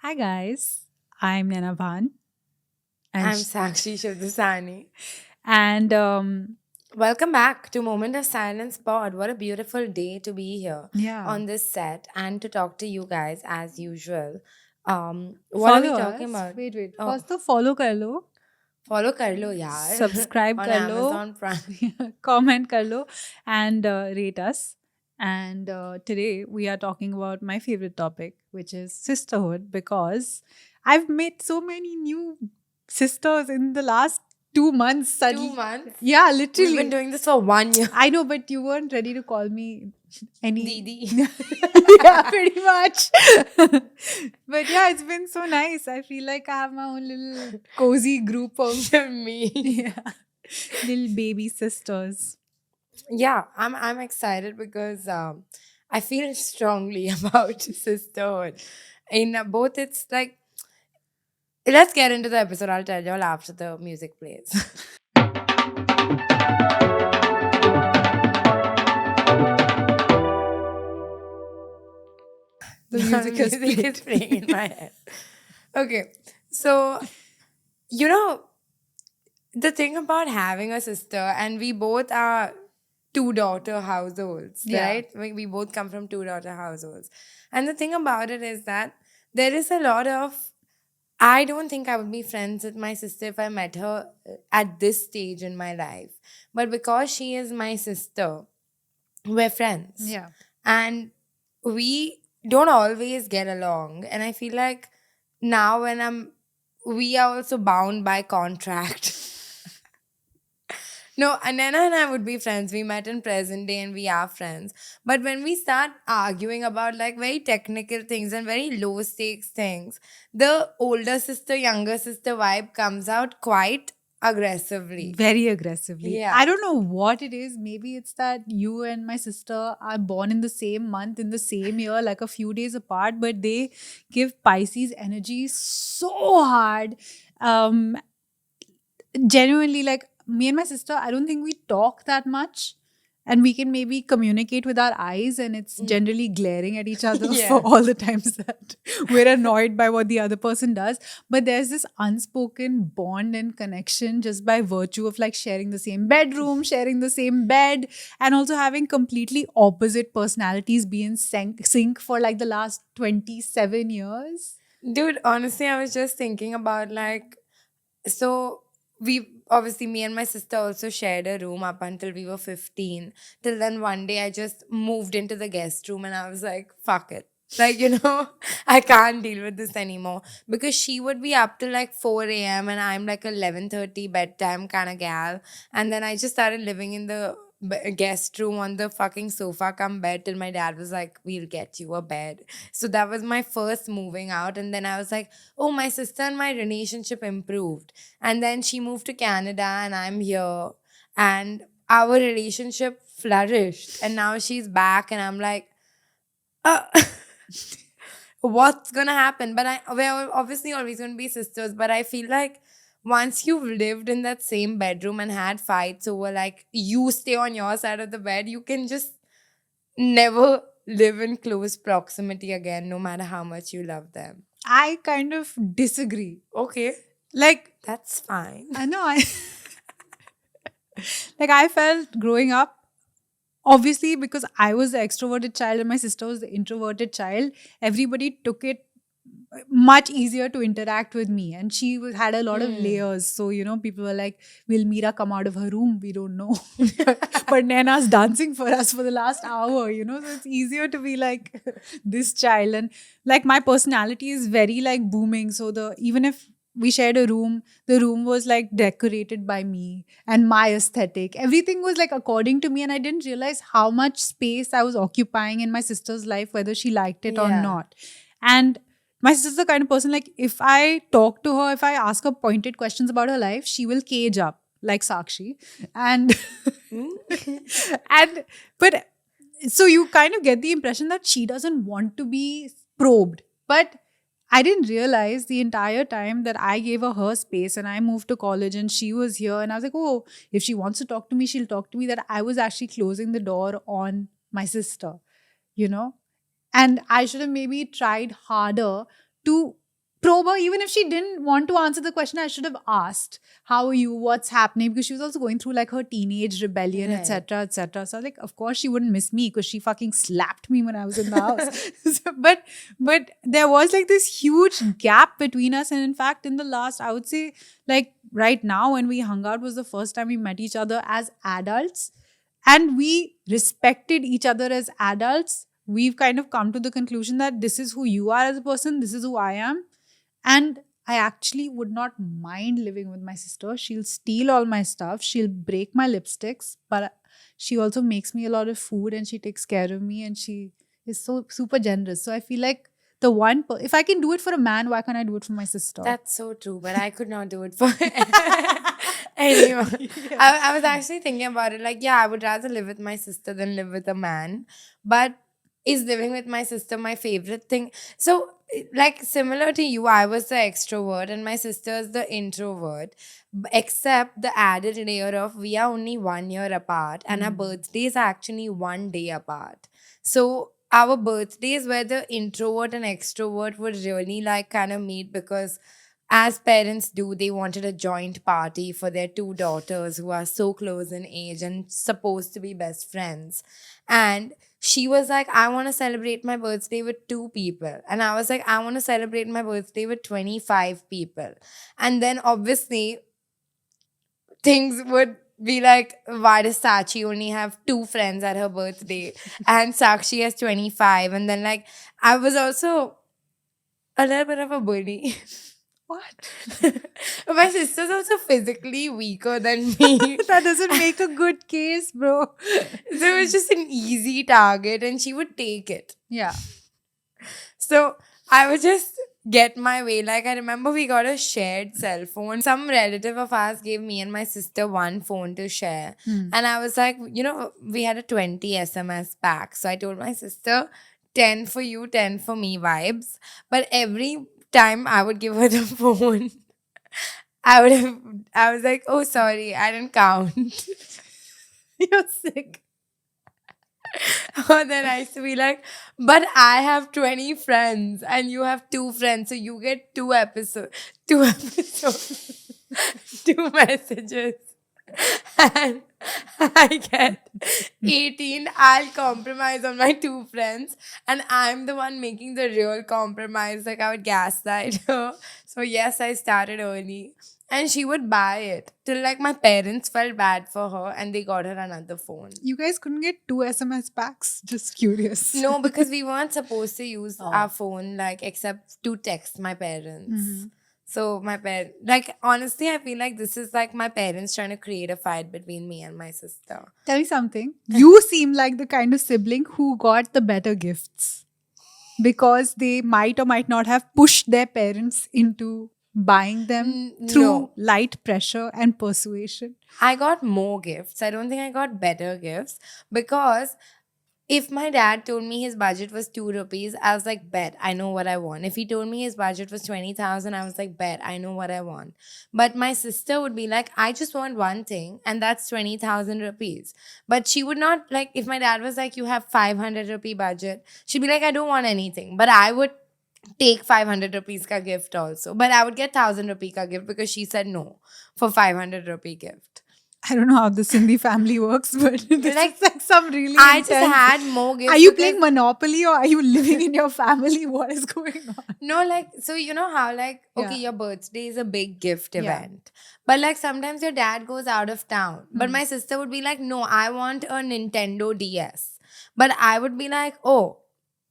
Hi guys, I'm Nana Bhan, and I'm Sakshi Shivdasani. and Welcome back to Moment of Silence Pod. What a beautiful day to be here yeah, on this set and to talk to you guys as usual. What are we follow talking us. about? Wait. Oh, First to follow कर लो, follow kar lo yaar subscribe on कर लो, Amazon Prime. comment कर लो, and rate us. And today we are talking about my favorite topic, which is sisterhood, because I've met so many new sisters in the last 2 months. 2 months. Yeah, We've been literally. doing this for 1 year. I know, but you weren't ready to call me any. Didi. Yeah, pretty much. But yeah, it's been so nice. I feel like I have my own little cozy group of Me. yeah, little baby sisters. Yeah, I'm excited because I feel strongly about sisterhood. In both, it's like let's get into the episode. I'll tell you all after the music plays. The The music is music played. is playing in my head. Okay, so you know the thing about having a sister, and we both are two daughter households, Yeah. right? We both come from two daughter households, and the thing about it is that there is a lot of. I don't think I would be friends with my sister if I met her at this stage in my life, but because she is my sister, we're friends, Yeah. and we don't always get along, and I feel like now when I'm we are also bound by contract. No, Anana and I would be friends. We met in present day and we are friends. But when we start arguing about like very technical things and very low stakes things, the older sister, younger sister vibe comes out quite aggressively. Very aggressively. Yeah. I don't know what it is. Maybe it's that you and my sister are born in the same month, in the same year, like a few days apart, but they give Pisces energy so hard. Um, Genuinely, like me and my sister, I don't think we talk that much, and we can maybe communicate with our eyes, and it's Mm. generally glaring at each other for Yeah. all the times that we're annoyed by what the other person does. But there's this unspoken bond and connection just by virtue of like sharing the same bedroom, sharing the same bed, and also having completely opposite personalities be in sync for like the last 27 years. Dude, honestly, I was just thinking about like, so we obviously, me and my sister also shared a room up until we were 15. Till then, one day I just moved into the guest room and I was like, fuck it. Like, I can't deal with this anymore. Because she would be up till like 4 a.m. and I'm like 11:30 bedtime kind of gal. And then I just started living in the guest room on the fucking sofa come bed till my dad was like, we'll get you a bed. So that was my first moving out. And then I was like, oh, my sister and my relationship improved. And then she moved to Canada and I'm here. And our relationship flourished. And now she's back and I'm like, uh, what's gonna happen? But we're obviously always gonna be sisters, but I feel like once you've lived in that same bedroom and had fights over like you stay on your side of the bed, you can just never live in close proximity again, no matter how much you love them. I kind of disagree. Okay, Like, that's fine. I know I like I felt growing up, obviously because I was the extroverted child and my sister was the introverted child, everybody took it much easier to interact with me, and she had a lot of Hmm. layers. So people were like, will Mira come out of her room? We don't know. But Naina's dancing for us for the last hour, so it's easier to be like this child. And like my personality is very like booming, so the even if we shared a room, the room was like decorated by me and my aesthetic, everything was like according to me, and I didn't realize how much space I was occupying in my sister's life, whether she liked it or Yeah. not. And my sister's the kind of person, like, if I talk to her, if I ask her pointed questions about her life, she will cage up like Sakshi. And Hmm? and but so you kind of get the impression that she doesn't want to be probed. But I didn't realize the entire time that I gave her space, and I moved to college and she was here, and I was like, oh, if she wants to talk to me, she'll talk to me, that I was actually closing the door on my sister, you know? And I should have maybe tried harder to probe her. Even if she didn't want to answer the question, I should have asked, how are you, what's happening, because she was also going through like her teenage rebellion, Right. etc, etc. So like, of course she wouldn't miss me because she fucking slapped me when I was in the house. But there was like this huge gap between us, and in fact in the last, I would say, like right now when we hung out was the first time we met each other as adults, and we respected each other as adults. We've kind of come to the conclusion that this is who you are as a person, this is who I am. And I actually would not mind living with my sister. She'll steal all my stuff, she'll break my lipsticks, but she also makes me a lot of food and she takes care of me, and she is so super generous. So I feel like if I can do it for a man, why can't I do it for my sister? That's so true, but I could not do it for anyone. I was actually thinking about it. Like, yeah, I would rather live with my sister than live with a man. But is living with my sister my favorite thing? So, like, similar to you, I was the extrovert and my sister is the introvert. Except the added layer of we are only 1 year apart and our birthdays are actually 1 day apart. So, our birthdays where the introvert and extrovert would really like kind of meet, because as parents do, they wanted a joint party for their two daughters who are so close in age and supposed to be best friends. And she was like, I want to celebrate my birthday with two people. And I was like, I want to celebrate my birthday with 25 people. And then obviously things would be like, why does Sachi only have two friends at her birthday? And Sakshi has 25. And then, like, I was also a little bit of a bully. What? My sister's also physically weaker than me. That doesn't make a good case, bro. So it was just an easy target and she would take it. Yeah. So I would just get my way. Like, I remember we got a shared cell phone. Some relative of ours gave me and my sister one phone to share. And I was like, we had a 20 SMS pack. So I told my sister, 10 for you, 10 for me vibes. But every time I would give her the phone, I was like, oh, sorry, I didn't count. You're sick. Or then I used to be like, but I have 20 friends and you have two friends. So you get two episodes, two messages. And I get 18. I'll compromise on my two friends. And I'm the one making the real compromise. Like, I would gaslight her. So, yes, I started early. And she would buy it till like my parents felt bad for her and they got her another phone. You guys couldn't get 2 SMS packs? Just curious. No, because we weren't supposed to use our phone like except to text my parents. So my like, honestly, I feel like this is like my parents trying to create a fight between me and my sister. Tell me something. You seem like the kind of sibling who got the better gifts because they might or might not have pushed their parents into buying them through No. light pressure and persuasion. I got more gifts. I don't think I got better gifts, because if my dad told me his budget was 2 rupees, I was like, bet, I know what I want. If he told me his budget was 20,000, I was like, bet, I know what I want. But my sister would be like, I just want one thing, and that's 20,000 rupees. But she would not, like, if my dad was like, you have 500 rupee budget, she'd be like, I don't want anything. But I would take 500 rupees ka gift also. But I would get 1,000 rupee ka gift because she said no for 500 rupee gift. I don't know how the Sindhi family works, but this Like, is like some really I just intense- had more gifts. Are you because- playing Monopoly or are you living in your family? What is going on? No, like, so you know how, like, okay, Yeah. your birthday is a big gift Yeah. event. But, like, sometimes your dad goes out of town. But my sister would be like, no, I want a Nintendo DS. But I would be like, oh,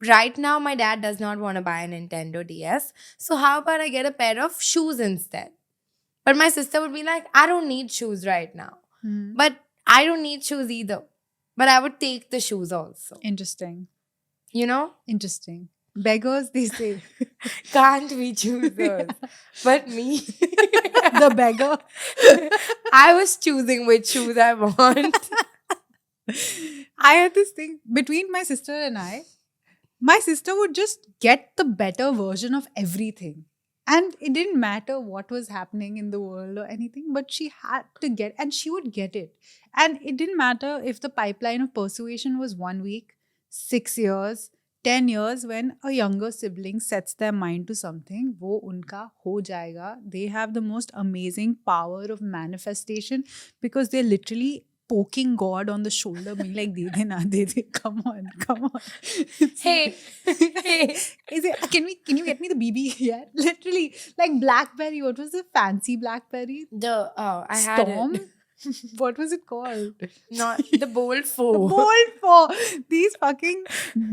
right now my dad does not want to buy a Nintendo DS. So how about I get a pair of shoes instead? But my sister would be like, I don't need shoes right now. But I don't need shoes either. But I would take the shoes also. Interesting. You know? Interesting. Beggars, they say. Can't be choosers. But me, The beggar. I was choosing which shoes I want. I had this thing between my sister and I. My sister would just get the better version of everything. And it didn't matter what was happening in the world or anything, but she had to get, and she would get it. And it didn't matter if the pipeline of persuasion was 1 week, 6 years, 10 years when a younger sibling sets their mind to something, wo unka ho jayega. They have the most amazing power of manifestation because they're literally poking God on the shoulder, being like, de de na, de de, come on, come on. Hey, hey. Can you get me the BB yet? Literally, like Blackberry. What was the fancy Blackberry? I had Storm? it. What was it called? Not the Bold 4. Bold for these fucking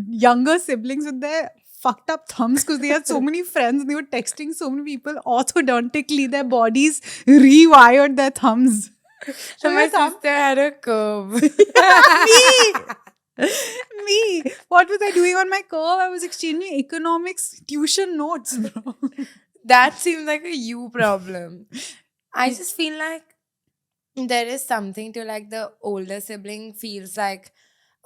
younger siblings with their fucked up thumbs because they had so many friends and they were texting so many people orthodontically. Their bodies rewired their thumbs. So my your thumb. sister had a curve. Me. What was I doing on my curve? I was exchanging economics tuition notes, bro. That seems like a you problem. I just feel like there is something to like the older sibling feels like,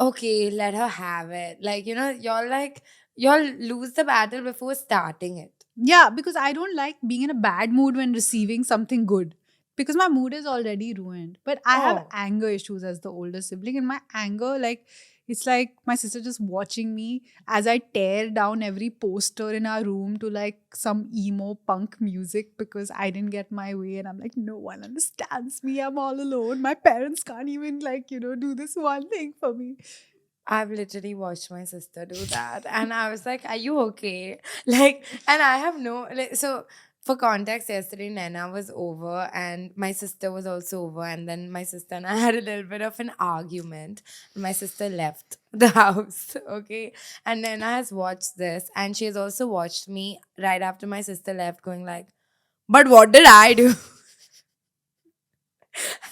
okay, let her have it. Like, y'all lose the battle before starting it. Yeah, because I don't like being in a bad mood when receiving something good. Because my mood is already ruined. But I have Oh. anger issues as the older sibling. And my anger, like, it's like my sister just watching me as I tear down every poster in our room to like some emo punk music because I didn't get my way. And I'm like, no one understands me. I'm all alone. My parents can't even, like, do this one thing for me. I've literally watched my sister do that. And I was like, are you okay? Like, and I have no, like, so for context, yesterday Nana was over and my sister was also over. And then my sister and I had a little bit of an argument. My sister left the house, okay? And Nana has watched this and she has also watched me right after my sister left going like, but what did I do?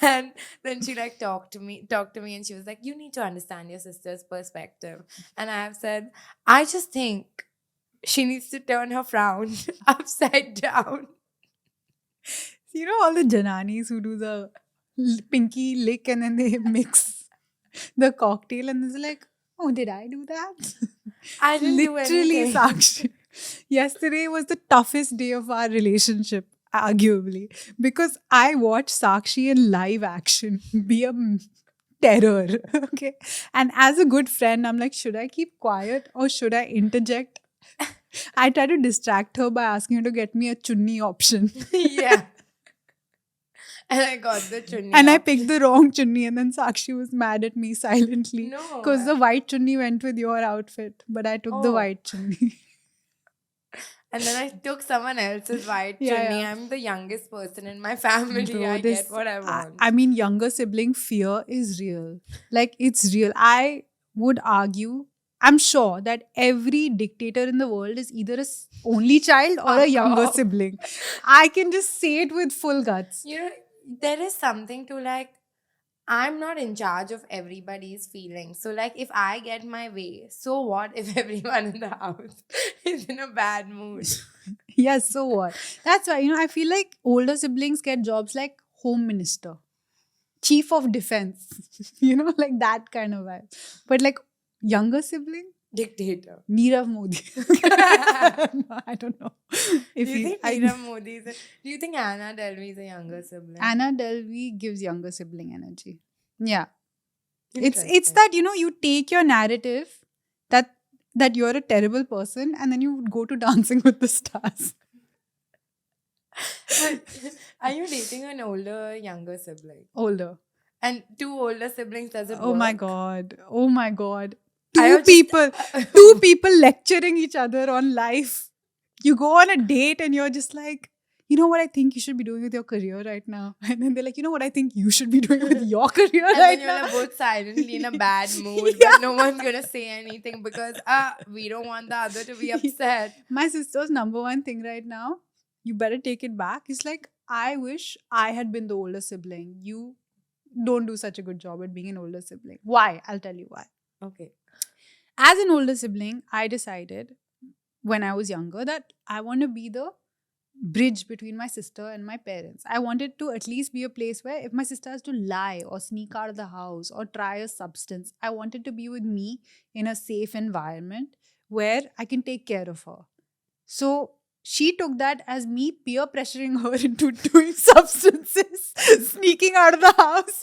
And then she like talked to me and she was like, you need to understand your sister's perspective. And I have said, I just think she needs to turn her frown upside down. All the Jananis who do the pinky lick and then they mix the cocktail and it's like, oh, did I do that? I didn't do Literally, anything. Sakshi. Yesterday was the toughest day of our relationship, arguably, because I watched Sakshi in live action be a terror. Okay. And as a good friend, I'm like, should I keep quiet or should I interject? I try to distract her by asking her to get me a chunni option. Yeah. And I got the chunni. And I option. picked the wrong chunni, and then Sakshi was mad at me silently. No. Because the white chunni went with your outfit, but I took the Oh. white chunni. And then I took someone else's white Yeah, chunni. yeah. I'm the youngest person in my family. Bro, I get what I want. I mean, younger sibling fear is real. Like, it's real. I would argue, I'm sure that every dictator in the world is either a only child or a Fuck younger off. sibling. I can just say it with full guts. There is something to like, I'm not in charge of everybody's feelings. So, like, if I get my way, so what if everyone in the house is in a bad mood? Yes, so what? That's why, I feel like older siblings get jobs like home minister, chief of defense, like that kind of vibe. But like younger sibling, Dictator. Nirav Modi. No, I don't know. If Do you think I- Nirav Modi is do you think Anna Delvey is a younger sibling? Anna Delvey gives younger sibling energy. Yeah. It's Interesting. that, you take your narrative that you're a terrible person and then you go to Dancing with the Stars. Are you dating an older or younger sibling? Older. And two older siblings doesn't Oh my work? god. Oh my god. I Two was people. Two people lecturing each other on life. You go on a date and you're just like, you know what I think you should be doing with your career right now? And then they're like, you know what I think you should be doing with your career And right then you're now? like both silently in a bad mood, Yeah. but no one's gonna say anything because we don't want the other to be upset. My sister's number one thing right now, you better take it back. It's like, I wish I had been the older sibling. You don't do such a good job at being an older sibling. Why? I'll tell you why. Okay. As an older sibling, I decided when I was younger that I want to be the bridge between my sister and my parents. I wanted to at least be a place where if my sister has to lie or sneak out of the house or try a substance, I wanted to be with me in a safe environment where I can take care of her. So she took that as me peer pressuring her into doing substances, sneaking out of the house.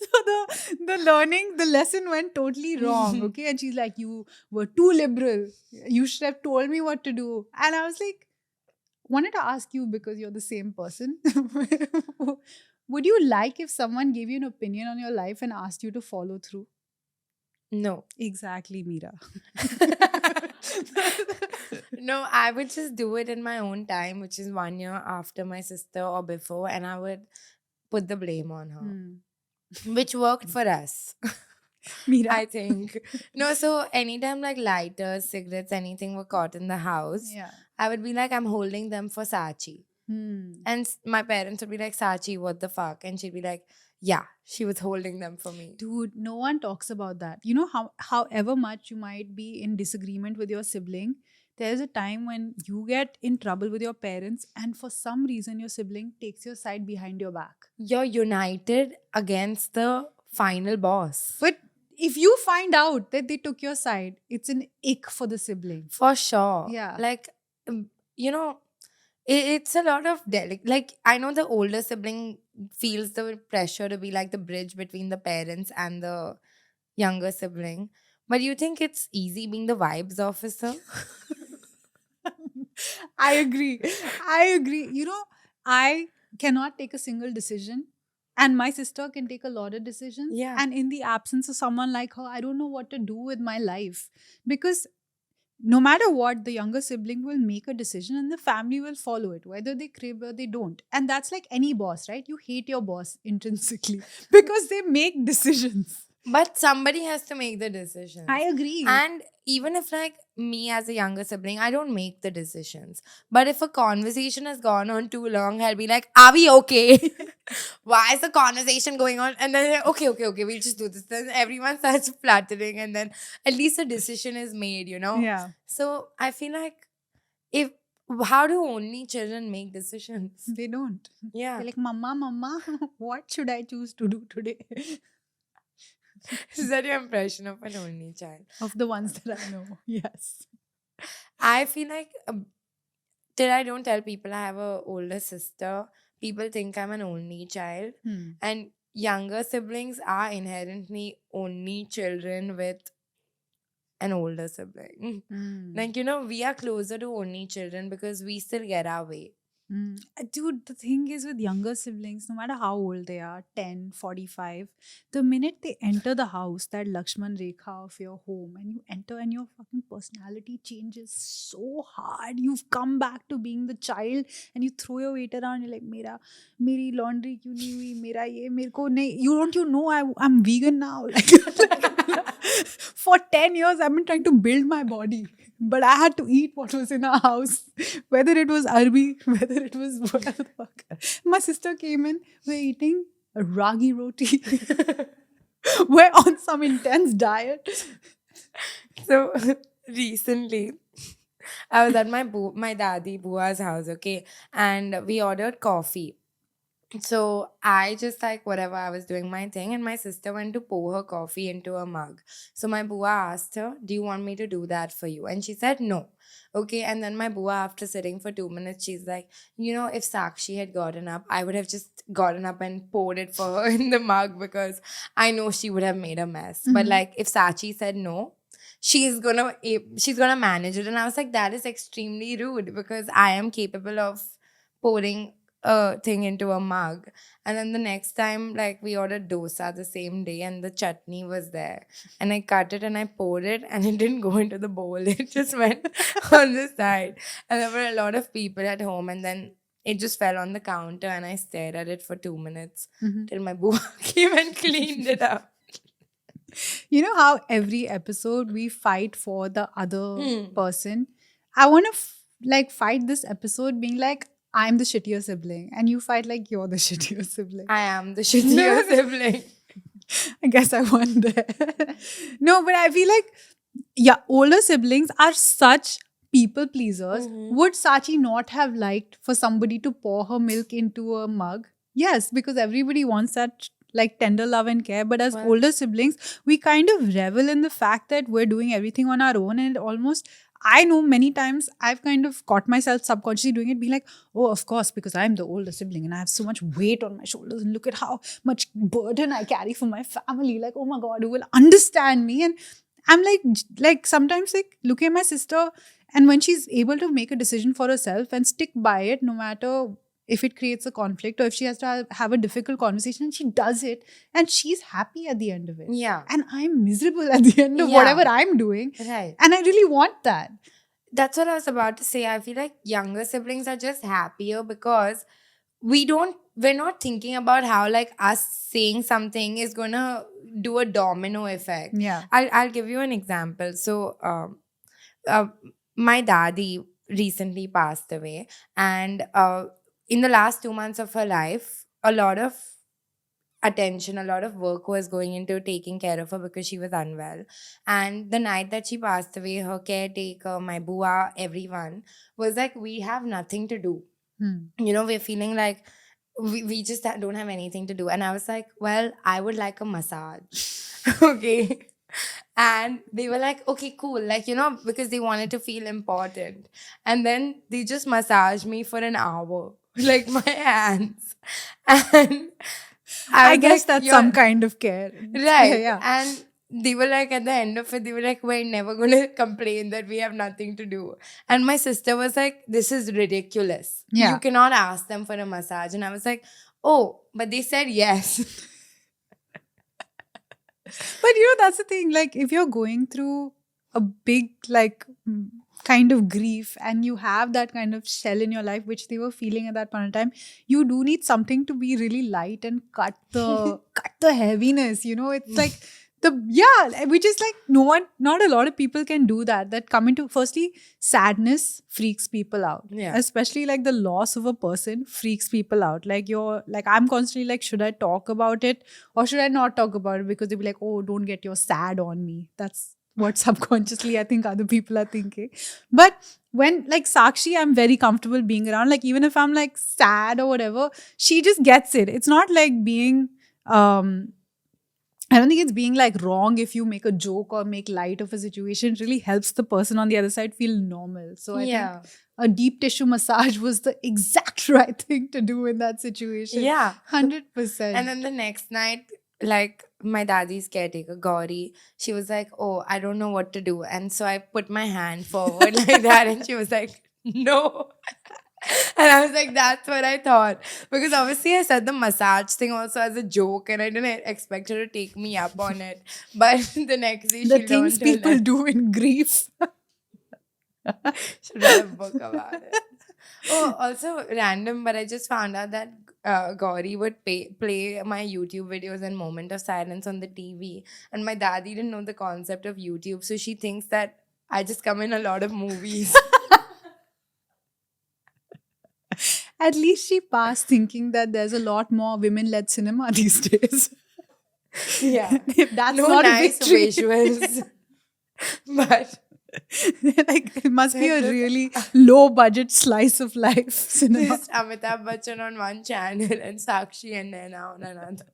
So the learning, the lesson went totally wrong. Okay. And she's like, you were too liberal. You should have told me what to do. And I was like, wanted to ask you because you're the same person. Would you like if someone gave you an opinion on your life and asked you to follow through? No. Exactly, Meera. No, I would just do it in my own time, which is 1 year after my sister or before, and I would put the blame on her, which worked for us. Meera. I think. No, so anytime like lighters, cigarettes, anything were caught in the house, Yeah. I would be like, I'm holding them for Sachi. And my parents would be like, Sachi, what the fuck? And she'd be like, yeah, she was holding them for me. Dude, no one talks about that. You know, however much you might be in disagreement with your sibling, there's a time when you get in trouble with your parents, and for some reason, your sibling takes your side behind your back. You're united against the final boss. But if you find out that they took your side, it's an ick for the sibling. For sure. Yeah. Like, you know, it's a lot of like, I know the older sibling feels the pressure to be like the bridge between the parents and the younger sibling. But you think it's easy being the vibes officer? I agree. I agree. You know, I cannot take a single decision, and my sister can take a lot of decisions. Yeah. And in the absence of someone like her, I don't know what to do with my life, because no matter what, the younger sibling will make a decision and the family will follow it, whether they crib or they don't. And that's like any boss, right? You hate your boss intrinsically because they make decisions. But somebody has to make the decision. I agree. And even if like me as a younger sibling, I don't make the decisions. But if a conversation has gone on too long, I'll be like, are we okay? Why is the conversation going on? And then like, okay, we'll just do this. Then everyone starts fluttering, and then at least a decision is made, you know? Yeah. So I feel like how do only children make decisions? They don't. Yeah. They're like, Mama, what should I choose to do today? Is that your impression of an only child? Of the ones that I know, yes. I feel like till I don't tell people I have a older sister, people think I'm an only child. And younger siblings are inherently only children with an older sibling. Like, you know, we are closer to only children because we still get our way. Dude, the thing is with younger siblings, no matter how old they are, 10, 45, the minute they enter the house, that Lakshman Rekha of your home, and you enter and your fucking personality changes so hard. You've come back to being the child and you throw your weight around. You're like, meri laundry kyun nahi hui? Mera ye, mere ko nahi. You know I'm vegan now. For 10 years, I've been trying to build my body. But I had to eat what was in our house, whether it was Arbi, whether it was whatever the fuck. My sister came in, we're eating a ragi roti. We're on some intense diet. So recently, I was at my daddy bua's house, okay, and we ordered coffee. So I just like whatever, I was doing my thing, and my sister went to pour her coffee into a mug. So my bua asked her, do you want me to do that for you? And she said no. Okay, and then my bua, after sitting for 2 minutes, she's like, you know, if Sakshi had gotten up, I would have just gotten up and poured it for her in the mug because I know she would have made a mess. But like if Sachi said no, she's gonna manage it. And I was like, that is extremely rude because I am capable of pouring a thing into a mug. And then the next time, like, we ordered dosa the same day and the chutney was there, and I cut it and I poured it and it didn't go into the bowl. It just went on the side, and there were a lot of people at home, and then it just fell on the counter and I stared at it for 2 minutes till my boo came and cleaned it up. You know how every episode we fight for the other person? I want to fight this episode being like, I'm the shittier sibling, and you fight like you're the shittier sibling. I am the shittier sibling. I guess I won there. No, but I feel like, yeah, older siblings are such people pleasers. Would Sachi not have liked for somebody to pour her milk into a mug? Yes, because everybody wants that like tender love and care. But as older siblings, we kind of revel in the fact that we're doing everything on our own, and almost, I know many times I've kind of caught myself subconsciously doing it, being like, oh, of course, because I'm the older sibling and I have so much weight on my shoulders, and look at how much burden I carry for my family. Like, oh my God, who will understand me? And I'm like sometimes like looking at my sister, and when she's able to make a decision for herself and stick by it, no matter if it creates a conflict or if she has to have a difficult conversation, and she does it, and she's happy at the end of it. Yeah. And I'm miserable at the end of Yeah. whatever I'm doing. Right. And I really want that. That's what I was about to say. I feel like younger siblings are just happier because we're not thinking about how like us saying something is gonna do a domino effect. Yeah. I'll give you an example. So my daddy recently passed away, and in the last 2 months of her life, a lot of attention, a lot of work was going into taking care of her because she was unwell. And the night that she passed away, her caretaker, my bua, everyone was like, we have nothing to do. We're feeling like we just don't have anything to do. And I was like, well, I would like a massage. Okay. And they were like, okay, cool. Like, because they wanted to feel important. And then they just massaged me for an hour, like my hands. And I was guess like, that's "You're-" some kind of care. Right. Yeah. And they were like, at the end of it, they were like, we're never going to complain that we have nothing to do. And my sister was like, this is ridiculous. Yeah. You cannot ask them for a massage. And I was like, oh, but they said yes. But that's the thing. Like, if you're going through a big, like, kind of grief, and you have that kind of shell in your life, which they were feeling at that point in time, you do need something to be really light and cut the heaviness. It's like which is like not a lot of people can do that. That come into, firstly, sadness freaks people out. Yeah. Especially like the loss of a person freaks people out. Like I'm constantly like, should I talk about it or should I not talk about it? Because they'll be like, oh, don't get your sad on me. That's what subconsciously I think other people are thinking. But when like Sakshi, I'm very comfortable being around. Like, even if I'm like sad or whatever, she just gets it. It's not like being I don't think it's being like wrong if you make a joke or make light of a situation. It really helps the person on the other side feel normal. So I think a deep tissue massage was the exact right thing to do in that situation. Yeah. 100%. And then the next night, like my daddy's caretaker, Gauri, she was like, oh, I don't know what to do. And so I put my hand forward like that, and she was like, no. And I was like, that's what I thought. Because obviously I said the massage thing also as a joke, and I didn't expect her to take me up on it. But the next day, the things people do in grief. Should write a book about it. Oh, also random, but I just found out that Gauri would play my YouTube videos and Moment of Silence on the TV. And my daddy didn't know the concept of YouTube, so she thinks that I just come in a lot of movies. At least she passed thinking that there's a lot more women-led cinema these days. Yeah. If that's no not nice a victory. visuals. But like, it must be a really low-budget slice of life cinema. just Amitabh Bachchan on one channel and Sakshi and Naina on another.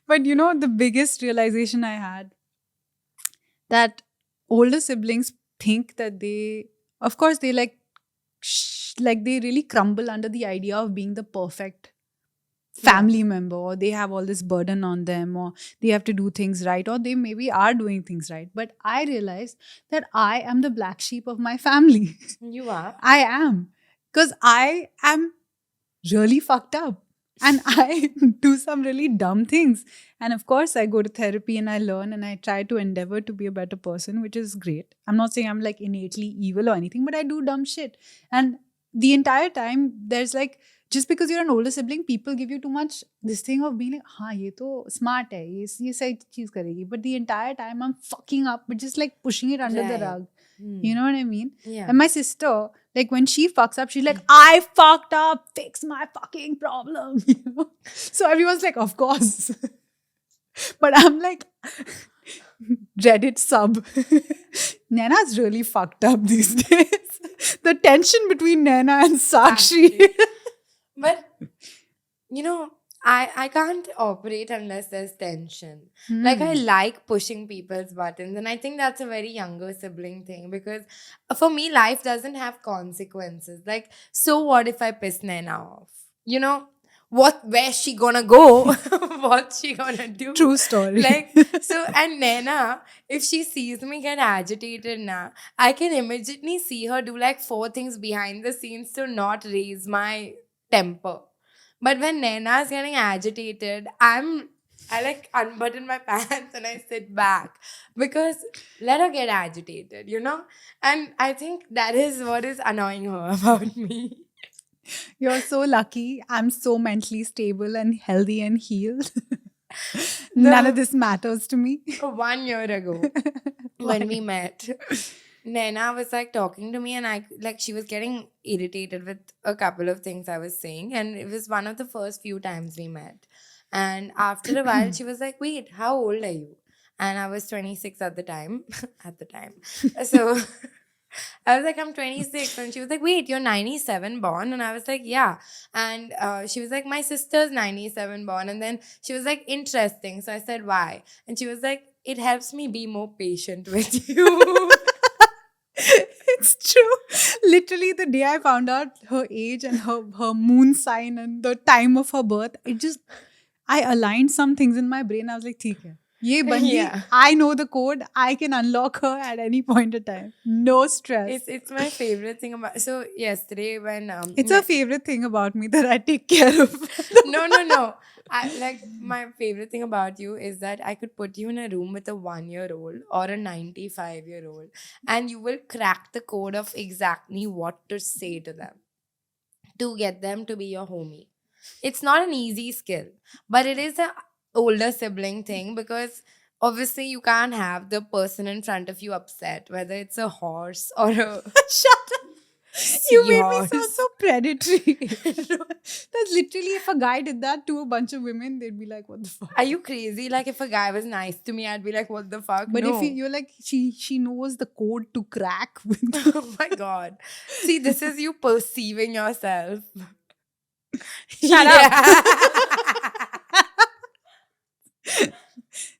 But the biggest realization I had, that older siblings think that they, of course, they like they really crumble under the idea of being the perfect family member, or they have all this burden on them, or they have to do things right, or they maybe are doing things right. But I realized that I am the black sheep of my family. You are? I am. Because I am really fucked up. And I do some really dumb things. And of course, I go to therapy and I learn and I try to endeavor to be a better person, which is great. I'm not saying I'm like innately evil or anything, but I do dumb shit. And the entire time, there's like, just because you're an older sibling, people give you too much this thing of being like, हाँ ये तो smart है, ये सही चीज करेगी. But the entire time I'm fucking up, but just like pushing it under the rug. You know what I mean? Yeah. And my sister, like when she fucks up, she's like, I fucked up, fix my fucking problem. So everyone's like, of course. But I'm like, Reddit sub. Naina's really fucked up these days. The tension between Naina and Sakshi. But, I can't operate unless there's tension. Like I like pushing people's buttons, and I think that's a very younger sibling thing because for me, life doesn't have consequences. Like, so what if I piss Naina off? You know, where's she gonna go? What's she gonna do? True story. Like, so, and Naina, if she sees me get agitated now, I can immediately see her do like 4 things behind the scenes to not raise my temper. But when Naina's getting agitated, I like unbutton my pants and I sit back because let her get agitated, you know? And I think that is what is annoying her about me. You're so lucky. I'm so mentally stable and healthy and healed. None of this matters to me. 1 year ago, when we met, Naina was like talking to me, and she was getting irritated with a couple of things I was saying, and it was one of the first few times we met. And after a while, she was like, "Wait, how old are you?" And I was 26 at the time. At the time, so I was like, "I'm 26," and she was like, "Wait, you're 97 born?" And I was like, "Yeah." And she was like, "My sister's 97 born," and then she was like, "Interesting." So I said, "Why?" And she was like, "It helps me be more patient with you." It's true. Literally, the day I found out her age and her moon sign and the time of her birth, I aligned some things in my brain. I was like, "ठीक है, ये बंदी, Yeah. I know the code. I can unlock her at any point in time. No stress." It's my favorite thing about. So yesterday when It's a favorite thing about me that I take care of. no. I like my favorite thing about you is that I could put you in a room with a 1-year-old or a 95-year-old, and you will crack the code of exactly what to say to them to get them to be your homie. It's not an easy skill, but it is a older sibling thing because obviously you can't have the person in front of you upset, whether it's a horse or a Shut up. You made me sound seahorse. so predatory. That's literally, if a guy did that to a bunch of women, they'd be like, "What the fuck?" Are you crazy? Like if a guy was nice to me, I'd be like, "What the fuck?" But No. if you're like, she knows the code to crack with Oh my god. See, this is you perceiving yourself. Shut up.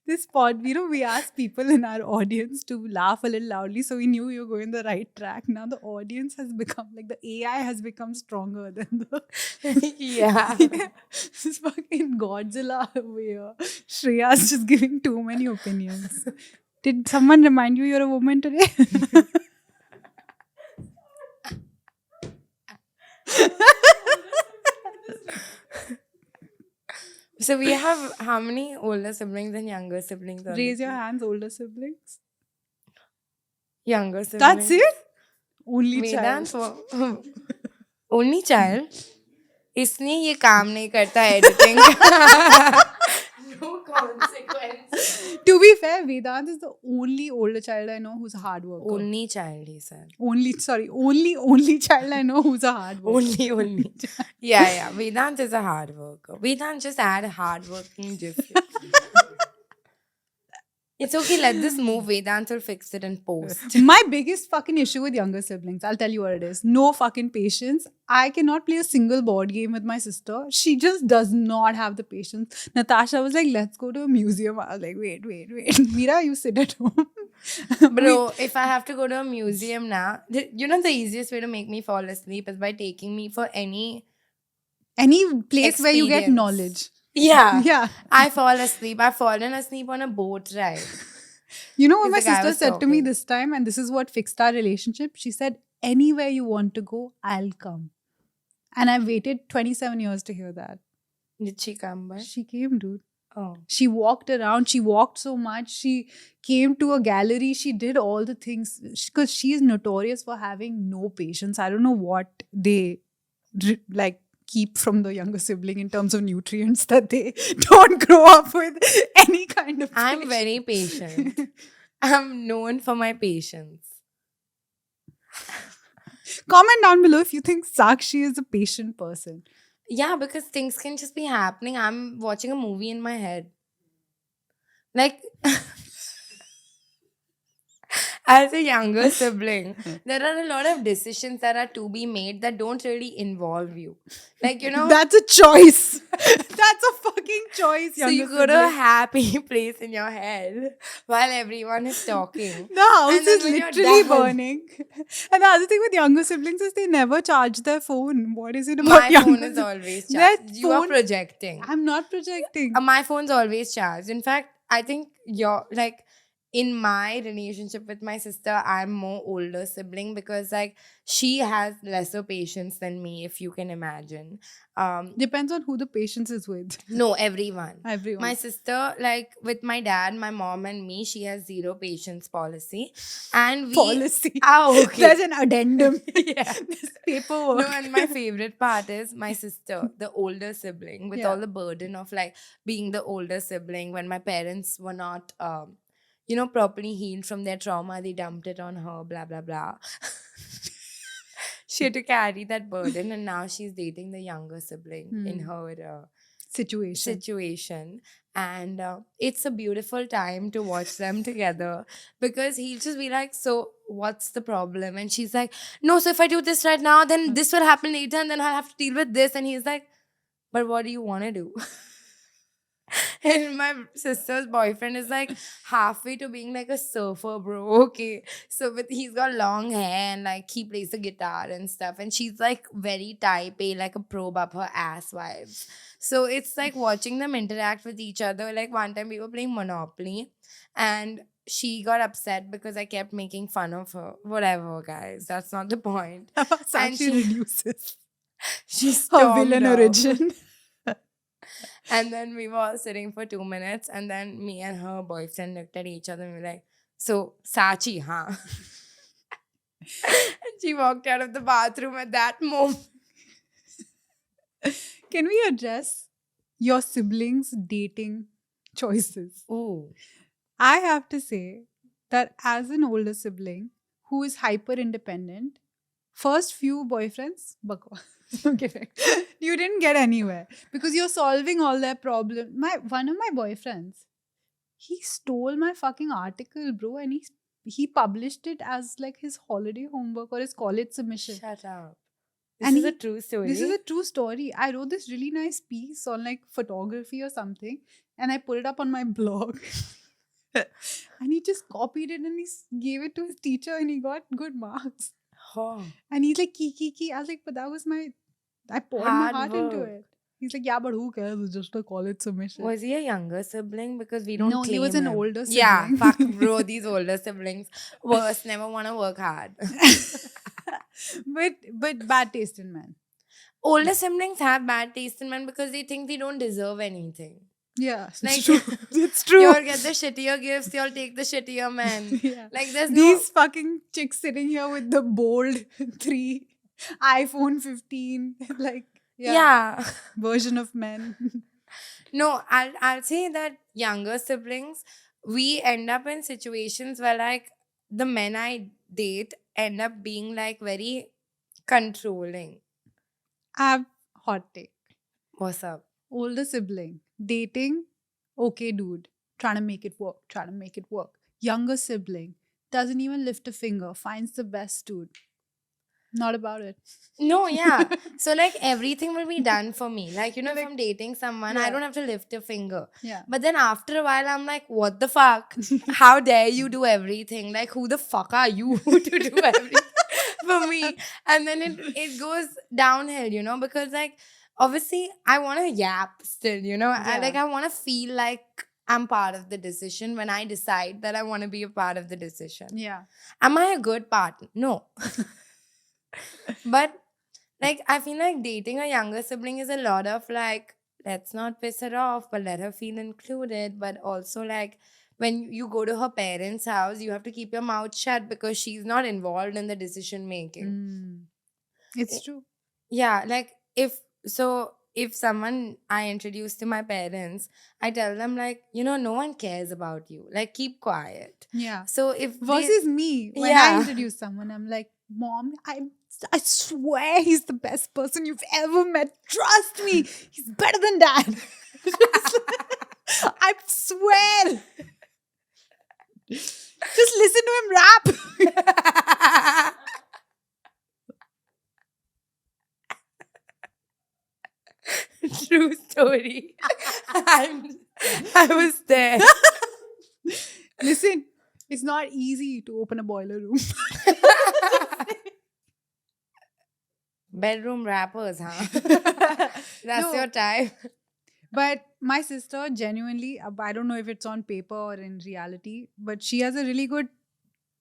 this pod. We asked people in our audience to laugh a little loudly, so we knew you were going the right track. Now the audience has become like the AI has become stronger than the Yeah. this fucking Godzilla over here. Shreya's just giving too many opinions. Did someone remind you you're a woman today? So we have how many older siblings and younger siblings? on Raise the your team? hands, older siblings. Younger siblings. That's it? Only child. Vedant only child. इसलिए ये काम नहीं करता editing. No consequence. To be fair, Vedant is the only older child I know who's a hard worker. Only child, he said. Only child I know who's a hard worker. Only. Yeah. Vedant is a hard worker. Vedant just add hard working different. It's okay, let this move. Vedant will fix it in post. My biggest fucking issue with younger siblings, I'll tell you what it is. No fucking patience. I cannot play a single board game with my sister. She just does not have the patience. Natasha was like, let's go to a museum. I was like, wait. Mira, you sit at home. Bro, if I have to go to a museum now, you know the easiest way to make me fall asleep is by taking me for any place where you get experience. knowledge. Yeah. I fall asleep. I've fallen asleep on a boat ride. You know what my Because the guy sister was said to me talking. this time, and this is what fixed our relationship? She said, anywhere you want to go, I'll come. And I waited 27 years to hear that. Did she come by? She came, dude. Oh. She walked around. She walked so much. She came to a gallery. She did all the things because she is notorious for having no patience. I don't know what they keep from the younger sibling in terms of nutrients that they don't grow up with any kind of I'm patience. very patient. I'm known for my patience. Comment down below if you think Sakshi is a patient person. Yeah, because things can just be happening. I'm watching a movie in my head. Like, As a younger sibling, there are a lot of decisions that are to be made that don't really involve you. Like, That's a choice. That's a fucking choice, so you younger go to a sibling. happy place in your head while everyone is talking. The house And then is when you're literally done- burning. And the other thing with younger siblings is they never charge their phone. What is it about My younger phone is always Their charged. You are phone- projecting. I'm not projecting. My phone's always charged. In fact, I think you're like in my relationship with my sister, I'm more older sibling because like she has lesser patience than me, if you can imagine. Depends on who the patience is with. No, everyone. Everyone. My sister, like with my dad, my mom, and me, she has zero patience policy, and we Policy. Oh, okay. There's an addendum. Yeah. There's paperwork. No, and my favorite part is my sister, the older sibling, with Yeah. all the burden of like being the older sibling when my parents were not, properly healed from their trauma. They dumped it on her, blah, blah, blah. She had to carry that burden, and now she's dating the younger sibling in her Situation. situation. And it's a beautiful time to watch them together because he'll just be like, so what's the problem? And she's like, no, so if I do this right now, then this will happen later and then I'll have to deal with this. And he's like, but what do you want to do? And my sister's boyfriend is like halfway to being like a surfer, bro. Okay. So he's got long hair and like he plays the guitar and stuff. And she's like very type A, like a probe up her ass vibes. So it's like watching them interact with each other. Like one time we were playing Monopoly and she got upset because I kept making fun of her. Whatever, guys. That's not the point. And she reduces She her stormed villain off. origin. And then we were all sitting for 2 minutes, and then me and her boyfriend looked at each other and we were like, so Sachi, huh? And she walked out of the bathroom at that moment. Can we address your siblings' dating choices? Ooh. I have to say that as an older sibling who is hyper independent, first few boyfriends, bakwas. I'm kidding. You didn't get anywhere because you're solving all their problems. One of my boyfriends, he stole my fucking article, bro, and he published it as like his holiday homework or his college submission. Shut up. And This is a true story. This is a true story. I wrote this really nice piece on like photography or something, and I put it up on my blog. And he just copied it and he gave it to his teacher and he got good marks. Oh. And he's like, key. I was like, but that was I poured Hard my heart into work. it. He's like, yeah, but who cares? It's just a college submission. Was he a younger sibling? Because we don't No, he claim was an him. older Yeah, sibling. fuck bro, these older siblings. Worse, never want to work hard. but bad taste in men. Older siblings have bad taste in men because they think they don't deserve anything. Yeah, Like, it's true. It's true. You'll get the shittier gifts, you'll take the shittier men. Yeah. Like there's These fucking chicks sitting here with the bold 3 iPhone 15 like yeah. version of men. No, I'll say that younger siblings, we end up in situations where like the men I date end up being like very controlling. I have hot take. What's up? Older sibling dating, okay, dude, trying to make it work. Younger sibling doesn't even lift a finger, finds the best dude. Not about it. No, yeah. So like everything will be done for me. Like, if I'm dating someone, I Yeah. don't have to lift a finger. Yeah. But then after a while, I'm like, what the fuck? How dare you do everything? Like, who the fuck are you to do everything for me? And then it goes downhill, because like, obviously, I want to yap still, I want to feel like I'm part of the decision when I decide that I want to be a part of the decision. Yeah. Am I a good partner? No. But like I feel like dating a younger sibling is a lot of like, let's not piss her off, but let her feel included. But also like when you go to her parents' house, you have to keep your mouth shut because she's not involved in the decision making. It's true. Yeah, like if someone I introduce to my parents, I tell them like, no one cares about you. Like keep quiet. Yeah. So if Versus me, when I Yeah. introduce someone, I'm like, Mom, I swear he's the best person you've ever met. Trust me, he's better than Dad. I swear. Just listen to him rap. True story. I was there. Listen, it's not easy to open a boiler room. Bedroom rappers, huh? That's No. your type. But my sister genuinely, I don't know if it's on paper or in reality, but she has a really good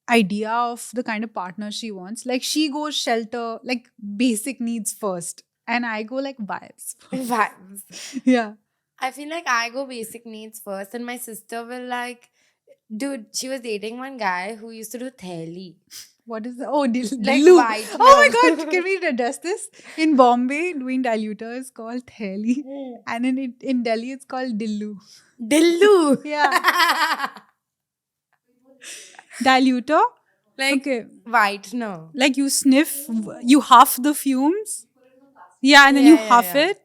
idea of the kind of partner she wants. Like she goes shelter, like basic needs first. And I go like vibes. Vibes. Yeah. I feel like I go basic needs first, and my sister will like, dude, she was dating one guy who used to do theli. What is the Like dilute? white Oh my love. god, can we address this? In Bombay, doing diluter is called theli, and in Delhi it's called dillu. Dillu. Yeah. Diluter? Like Okay. white, no. Like you sniff, you huff the fumes. Yeah, and then you Yeah, yeah, huff yeah. it.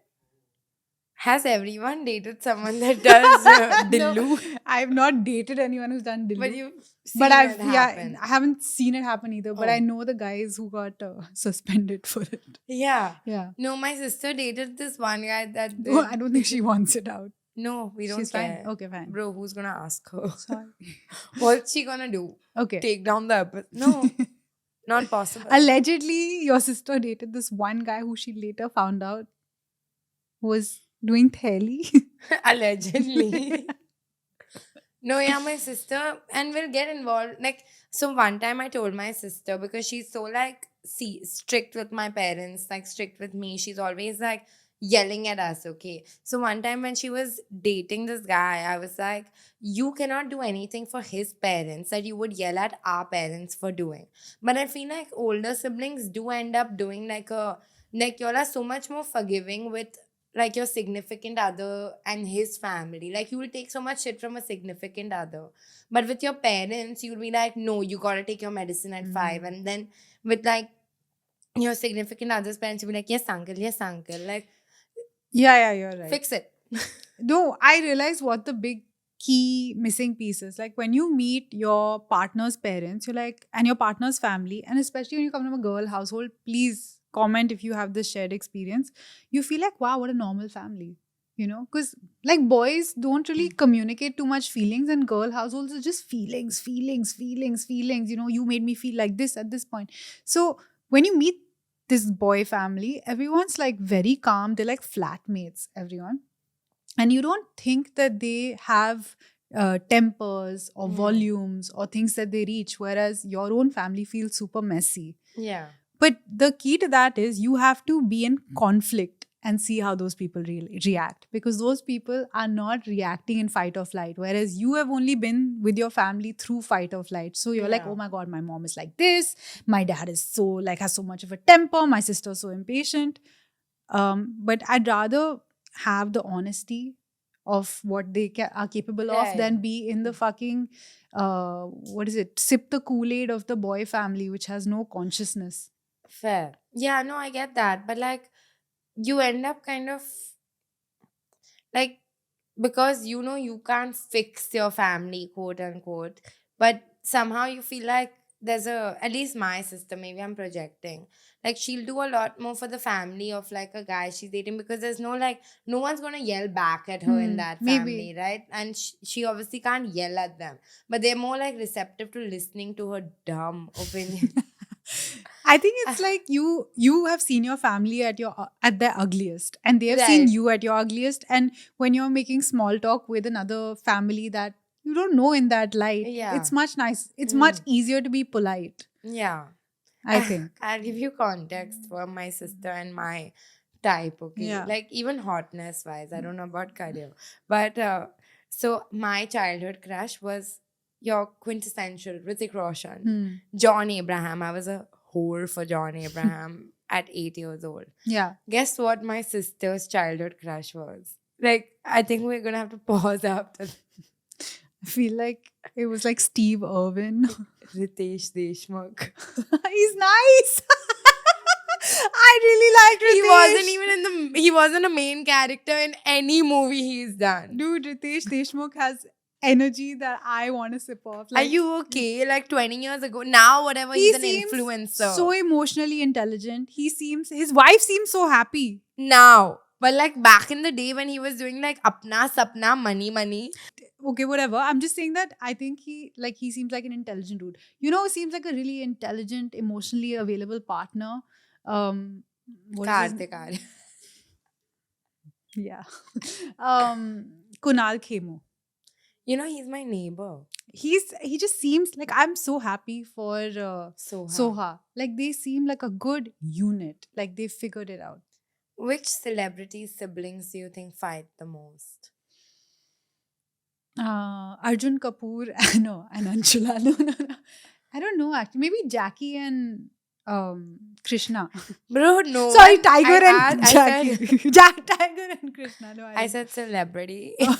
Has everyone dated someone that does dillu? No, I've not dated anyone who's done dillu. But you've seen But it happen. I haven't seen it happen either. But I Oh. know the guys who got suspended for it. Yeah. Yeah. No, my sister dated this one guy that did. No, I don't think she wants it out. No, we don't She's care. fine. Okay, fine. Bro, who's gonna ask her? Sorry. What's she gonna do? Okay. Take down the episode? No, not possible. Allegedly, your sister dated this one guy who she later found out was doing theli. Allegedly. No, yeah, my sister, and we'll get involved. Like, so one time I told my sister, because she's so like, strict with my parents, like strict with me. She's always like yelling at us, okay? So one time when she was dating this guy, I was like, you cannot do anything for his parents that you would yell at our parents for doing. But I feel like older siblings do end up doing like y'all are so much more forgiving with like your significant other and his family. Like you will take so much shit from a significant other. But with your parents, you'll be like, no, you gotta take your medicine at 5. And then with like your significant other's parents, you'll be like, yes, uncle, yes, uncle. Like, Yeah, you're right. fix it. No, I realized what the big key missing piece is. Like when you meet your partner's parents, you're like, and your partner's family, and especially when you come from a girl household, please comment if you have this shared experience. You feel like, wow, what a normal family. You know, because like boys don't really communicate too much feelings, and girl households are just feelings. You know, you made me feel like this at this point. So when you meet this boy family, everyone's like very calm. They're like flatmates, everyone. And you don't think that they have tempers or volumes or things that they reach, whereas your own family feels super messy. Yeah. But the key to that is you have to be in conflict and see how those people react, because those people are not reacting in fight or flight, whereas you have only been with your family through fight or flight. So you're like, Yeah. oh my god, my mom is like this, my dad is so like has so much of a temper, my sister's so impatient. But I'd rather have the honesty of what they are capable of Right. than be in the fucking sip the Kool-Aid of the boy family, which has no consciousness. Fair. Yeah, no, I get that. But like, you end up kind of like, because you know you can't fix your family, quote unquote, but somehow you feel like there's at least my sister, maybe I'm projecting, like she'll do a lot more for the family of like a guy she's dating, because there's no one's gonna yell back at her in that maybe. family, right? And she obviously can't yell at them, but they're more like receptive to listening to her dumb opinion. I think it's like you have seen your family at their ugliest, and they have seen Right. you at your ugliest. And when you're making small talk with another family that you don't know in that light, Yeah. it's much nice. It's much easier to be polite, Yeah. I think. I'll give you context for my sister and my type, okay? Yeah. Like even hotness wise, I don't know about career. But so my childhood crush was your quintessential Hrithik Roshan. John Abraham. I was a whore for John Abraham at 8 years old. Yeah. Guess what my sister's childhood crush was? Like, I think we're gonna have to pause after I feel like it was like Steve Irwin. Ritesh Deshmukh. He's nice. I really liked Ritesh. He wasn't a main character in any movie he's done. Dude, Ritesh Deshmukh has energy that I want to sip off. Are you okay? Like 20 years ago, now whatever, He he's an seems influencer. so emotionally intelligent. His wife seems so happy. Now. But like back in the day when he was doing like apna sapna money. Okay, whatever. I'm just saying that I think he seems like an intelligent dude. You know, seems like a really intelligent, emotionally available partner. What is his Kartik Aaryan. Yeah. Kunal Khemo. You know, he's my neighbor. He just seems like I'm so happy for Soha. Soha. Like they seem like a good unit. Like they figured it out. Which celebrity siblings do you think fight the most? Arjun Kapoor, no, and Anshula. No. I don't know actually. Maybe Jackie and Krishna. Bro, no. Sorry, one- Tiger I and asked- Jackie. I said, Tiger and Krishna. No, I said celebrity. Oh.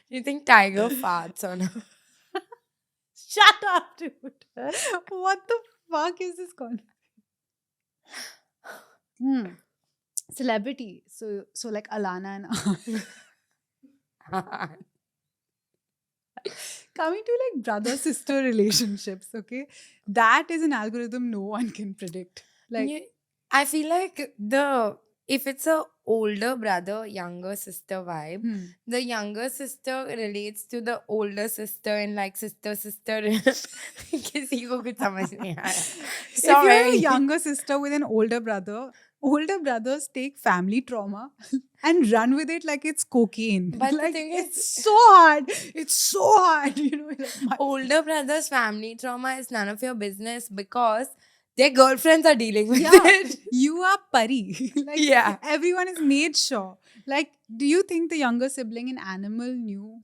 You think Tiger farts on her? Shut up, dude. What the fuck is this conversation? Celebrity. So like Alana and coming to like brother sister relationships, okay? That is an algorithm no one can predict. Like I feel like if it's a older brother, younger sister vibe, the younger sister relates to the older sister and like sister. किसी को कुछ समझ नहीं आया. if you're a Sorry. younger sister with an older brothers take family trauma and run with it like it's cocaine. But the like thing it's is- so hard. It's so hard, you know. Like Older brother's family trauma is none of your business because their girlfriends are dealing with yeah, it. you are Pari. Like Yeah. everyone is made sure. Like, do you think the younger sibling in Animal knew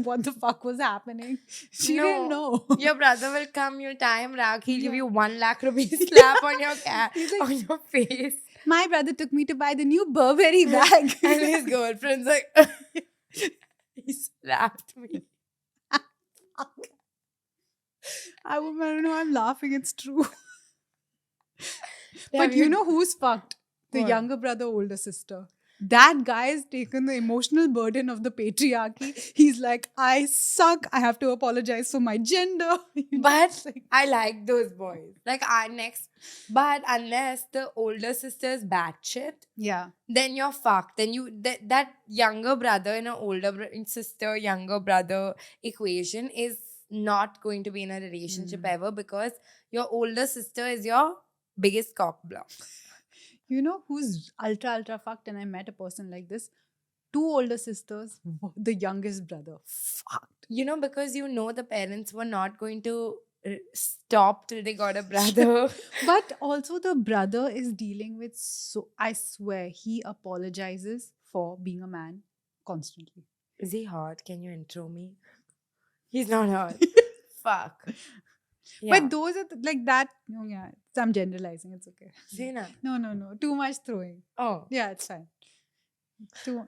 what the fuck was happening? She didn't know. Your brother will come, you'll tie him rag, he'll give you 1 lakh rupees slap on your He's like- on your face. My brother took me to buy the new Burberry bag. And his girlfriend's like, he slapped me. I don't know. I'm laughing. It's true. Have But you know who's fucked? The What? younger brother, older sister. That guy has taken the emotional burden of the patriarchy. He's like, I suck. I have to apologize for my gender. You know, But it's like- I like those boys. Like but unless the older sister is batshit, yeah. then you're fucked. Then that younger brother and an older sister, younger brother equation is not going to be in a relationship ever because your older sister is your biggest cock block. You know who's ultra fucked? And I met a person like this. 2 older sisters, the youngest brother. Fucked. You know, because you know the parents were not going to stop till they got a brother. But also the brother is dealing with I swear he apologizes for being a man constantly. Is he hot? Can you intro me? He's not hot. Fuck. Yeah. But those are like that. Oh yeah, I'm generalizing. It's okay. Say na. No. Too much throwing. Oh. Yeah, it's fine. No,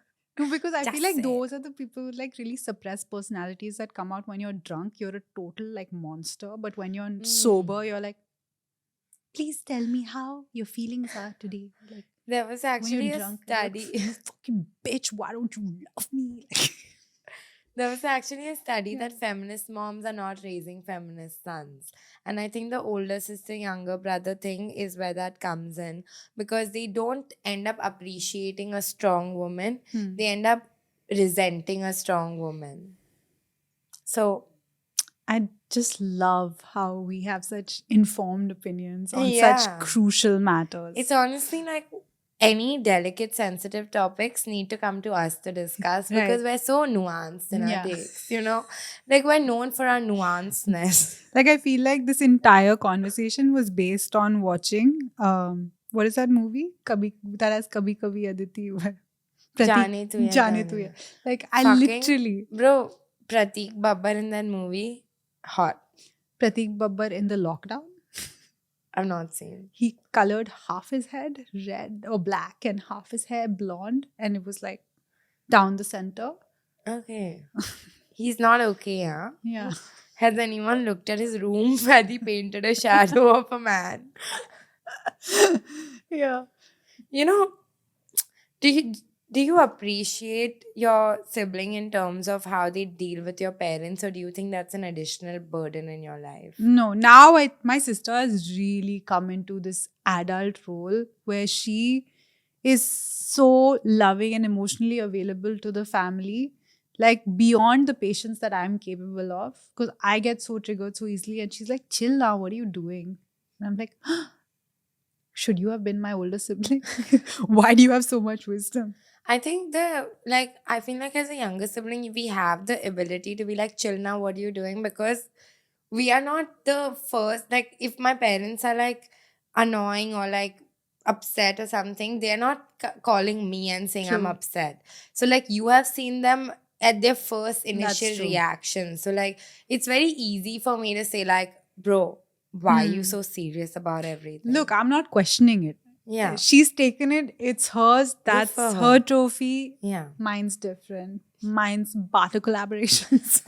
because I Just feel like say. those are the people with like really suppressed personalities that come out when you're drunk. You're a total like monster. But when you're sober, you're like, please tell me how your feelings are today. Like, There was when actually you're a drunk, you're like, study. fucking bitch, why don't you love me? There was actually a study that feminist moms are not raising feminist sons. And I think the older sister, younger brother thing is where that comes in because they don't end up appreciating a strong woman. They end up resenting a strong woman. So, I just love how we have such informed opinions on Yeah. such crucial matters. it's honestly like any delicate, sensitive topics need to come to us to discuss because we're so nuanced in our Yeah. takes, you know? Like, we're known for our nuanceness. Like I feel like this entire conversation was based on watching what is that movie? That has Kabhi Kabhi Aditi. Jaane Tu Ya Jaane Jaane. Tu Ya. Like I Fucking- literally Bro, Pratik Babbar in that movie, hot. Pratik Babbar in the lockdown. I've not seen. He colored half his head red or black and half his hair blonde, and it was like down the center. Okay. He's not okay, huh? Yeah. Has anyone looked at his room where he painted a shadow of a man? Yeah. You know, Do you appreciate your sibling in terms of how they deal with your parents, or do you think that's an additional burden in your life? No, now my sister has really come into this adult role where she is so loving and emotionally available to the family, like beyond the patience that I'm capable of. Because I get so triggered so easily, and she's like, "Chill now, what are you doing?" And I'm like, "Should you have been my older sibling? Why do you have so much wisdom?" I think I feel like as a younger sibling, we have the ability to be like, chill now, what are you doing? Because we are not the first, like, if my parents are like annoying or like upset or something, they're not calling me and saying I'm True. upset. So, like, you have seen them at their first initial true. reaction. So, like, it's very easy for me to say, like, bro, why are you so serious about everything? Look, I'm not questioning it. Yeah. She's taken it. It's hers. That's for her. her. Trophy. Yeah. Mine's different. Mine's barter collaborations.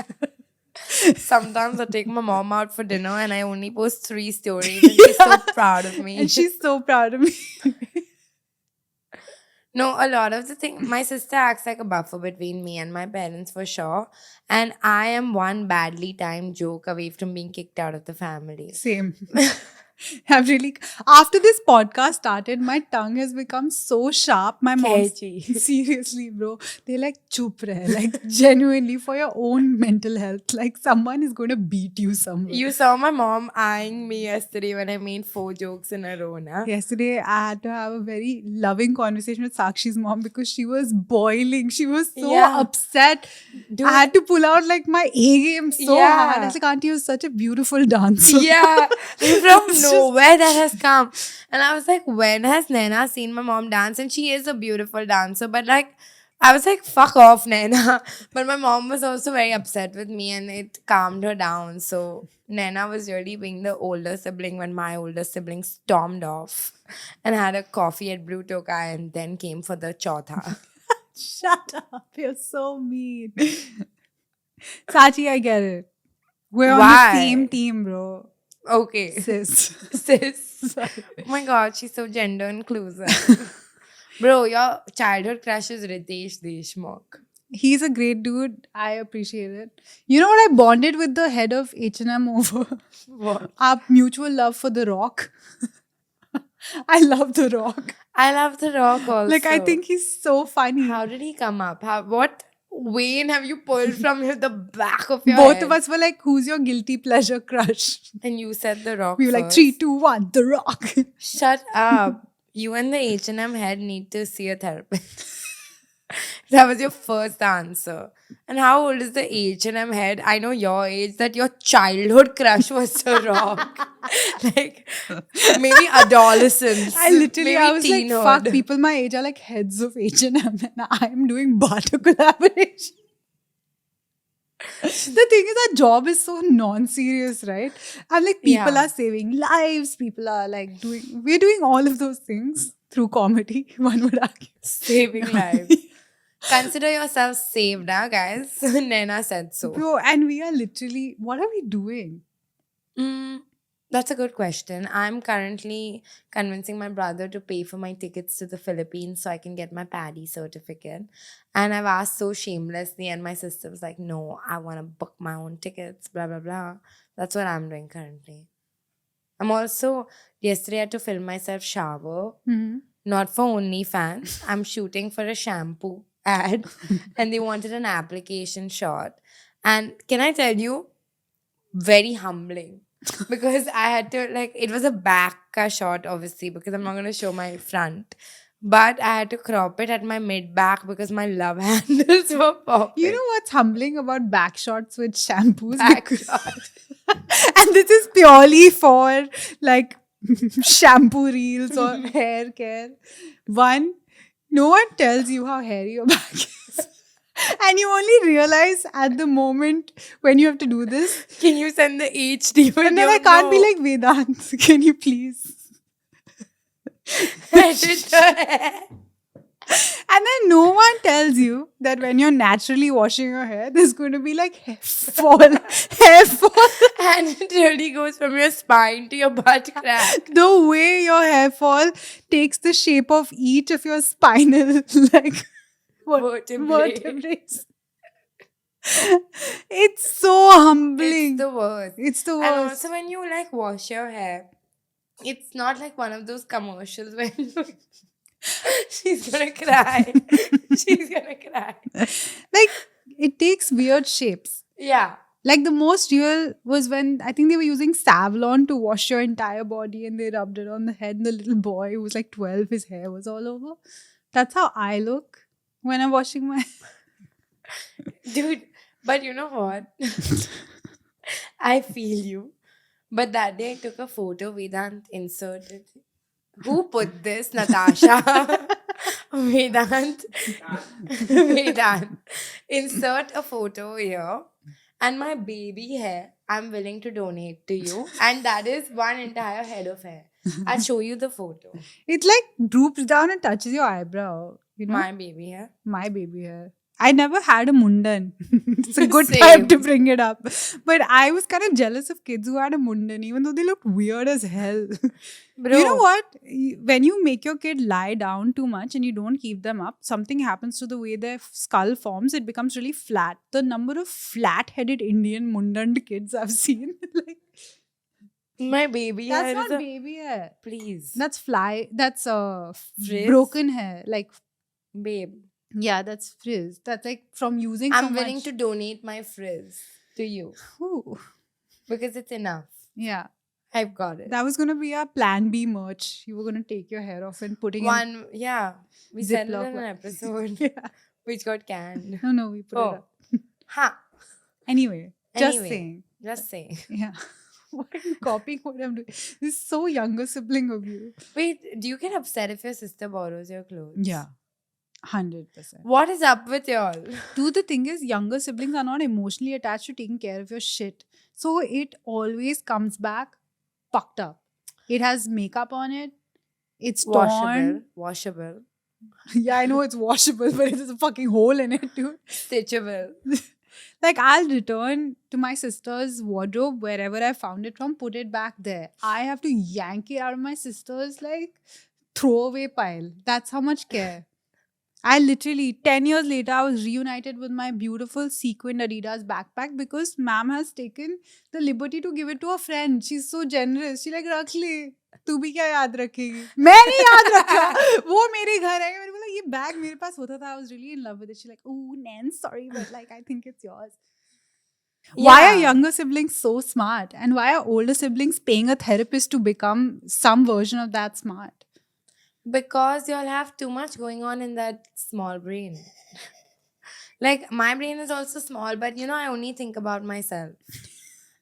Sometimes I take my mom out for dinner and I only post 3 stories and she's so proud of me. And she's so proud of me. No, a lot of the thing, my sister acts like a buffer between me and my parents for sure. And I am one badly timed joke away from being kicked out of the family. Same. I've really, after this podcast started, my tongue has become so sharp. My mom, Catchy. seriously, bro, they're like, chup rahe, like genuinely for your own mental health. Like someone is going to beat you somewhere. You saw my mom eyeing me yesterday when I made 4 jokes in a row, na? Yesterday, I had to have a very loving conversation with Sakshi's mom because she was boiling. She was so Yeah. upset. Dude. I had to pull out like my A game so Yeah. hard. I was like, Auntie, you're such a beautiful dancer. Yeah, from It's just- nowhere that has come. And I was like, when has Naina seen my mom dance? And she is a beautiful dancer, but like, I was like, fuck off, Naina. But my mom was also very upset with me and it calmed her down. So Naina was really being the older sibling when my older sibling stormed off and had a coffee at Blue Tokai and then came for the chautha. Shut up. You're so mean. Sachi, I get it. We're on Why? the same team, bro. Okay. Sis. Sis. Oh my god, she's so gender inclusive. Bro, your childhood crush is Ritesh Deshmukh. He's a great dude. I appreciate it. You know what? I bonded with the head of H&M over What? our mutual love for The Rock. I love The Rock. I love The Rock also. Like, I think he's so funny. How did he come up? What vein have you pulled from the back of your Both head? of us were like, who's your guilty pleasure crush? And you said The Rock We were like, first. 3, 2, 1, The Rock. Shut up. You and the H&M head need to see a therapist. That was your first answer. And how old is the H&M head? I know your age, that your childhood crush was The Rock. Like, maybe adolescence. I literally, maybe I was like, teenhood. fuck, people my age are like heads of H&M and I'm doing barter collaboration. The thing is, our job is so non-serious, right? And like people Yeah. are saving lives, people are like we're doing all of those things through comedy, one would argue. Saving lives. Consider yourself saved, guys. Naina said so. Bro, and we are literally, what are we doing? That's a good question. I'm currently convincing my brother to pay for my tickets to the Philippines so I can get my PADI certificate. And I've asked so shamelessly, and my sister was like, no, I want to book my own tickets, blah, blah, blah. That's what I'm doing currently. I'm also, yesterday I had to film myself shower, not for OnlyFans. I'm shooting for a shampoo ad, and they wanted an application shot. And can I tell you, very humbling. Because I had to, like, it was a back shot, obviously, because I'm not going to show my front. But I had to crop it at my mid back because my love handles were popping. You know what's humbling about back shots with shampoos? Back Because- shot. and this is purely for like shampoo reels or hair care. One, no one tells you how hairy your back is. And you only realize at the moment when you have to do this. Can you send the HD video? And then I can't be like, Vedant, can you please? Edit the hair. And then no one tells you that when you're naturally washing your hair, there's going to be like hair fall. And it really goes from your spine to your butt crack. The way your hair fall takes the shape of each of your spinal like Vertebrae. vertebrates. It's so humbling. It's the worst. It's the And worst. also when you like wash your hair, it's not like one of those commercials when she's gonna cry. She's gonna cry. Like, it takes weird shapes. Yeah. Like, the most real was when I think they were using Savlon to wash your entire body and they rubbed it on the head. And the little boy who was like 12, his hair was all over. That's how I look when I'm washing my Dude, but you know what? I feel you. But that day I took a photo, Vedant inserted. Who put this? Natasha. Vedant. Vedant. Insert a photo here. And my baby hair, I'm willing to donate to you. And that is one entire head of hair. I'll show you the photo. It like droops down and touches your eyebrow. You know? My baby hair. My baby hair. I never had a mundan. It's a good Same. time to bring it up. But I was kind of jealous of kids who had a mundan, even though they looked weird as hell. Bro. You know what? When you make your kid lie down too much and you don't keep them up, something happens to the way their skull forms. It becomes really flat. The number of flat-headed Indian mundan kids I've seen, like, My baby that's hair not is a... baby hair. Please. That's That's Frizz? broken hair. Like, Babe. yeah, that's frizz. That's like from using so I'm willing much. to donate my frizz to you. Ooh. Because it's enough. Yeah, I've got it. that was gonna be our Plan B merch. You were gonna take your hair off and putting One, yeah. We said it Ziploc in an bag. episode in. Yeah. which got canned. No, we put it Oh. up. Ha. Anyway, just Anyway. saying. Just saying. Yeah. Why are you copying what I'm doing? This is so younger sibling of you. Wait, do you get upset if your sister borrows your clothes? 100%. What is up with y'all? Dude, the thing is, younger siblings are not emotionally attached to taking care of your shit. So it always comes back fucked up. It has makeup on it. It's torn. Washable. Yeah, I know it's washable, but there's a fucking hole in it, dude. Stitchable. Like, I'll return to my sister's wardrobe wherever I found it from, put it back there. I have to yank it out of my sister's, like, throwaway pile. That's how much care. I literally, 10 years later, I was reunited with my beautiful sequined Adidas backpack because ma'am has taken the liberty to give it to a friend. She's so generous. She like, रख ले. तू भी क्या याद रखेगी? मैं नहीं याद रखा. वो मेरे घर है. मैंने बोला ये बैग मेरे पास होता था. I was really in love with it. She's like, oh, Nan, sorry, but like I think it's yours. Why are Yeah. younger siblings so smart? And why are older siblings paying a therapist to become some version of that smart? Because y'all have too much going on in that small brain. Like, my brain is also small, but you know, I only think about myself.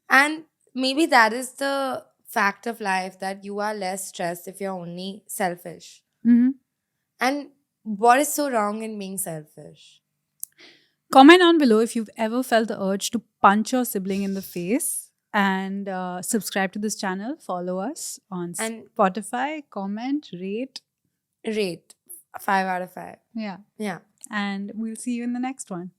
And maybe that is the fact of life, that you are less stressed if you're only selfish. Mm-hmm. And what is so wrong in being selfish? Comment down below if you've ever felt the urge to punch your sibling in the face. And subscribe to this channel. Follow us on And- Spotify. Comment, rate. Rate 5 out of 5. Yeah. Yeah. And we'll see you in the next one.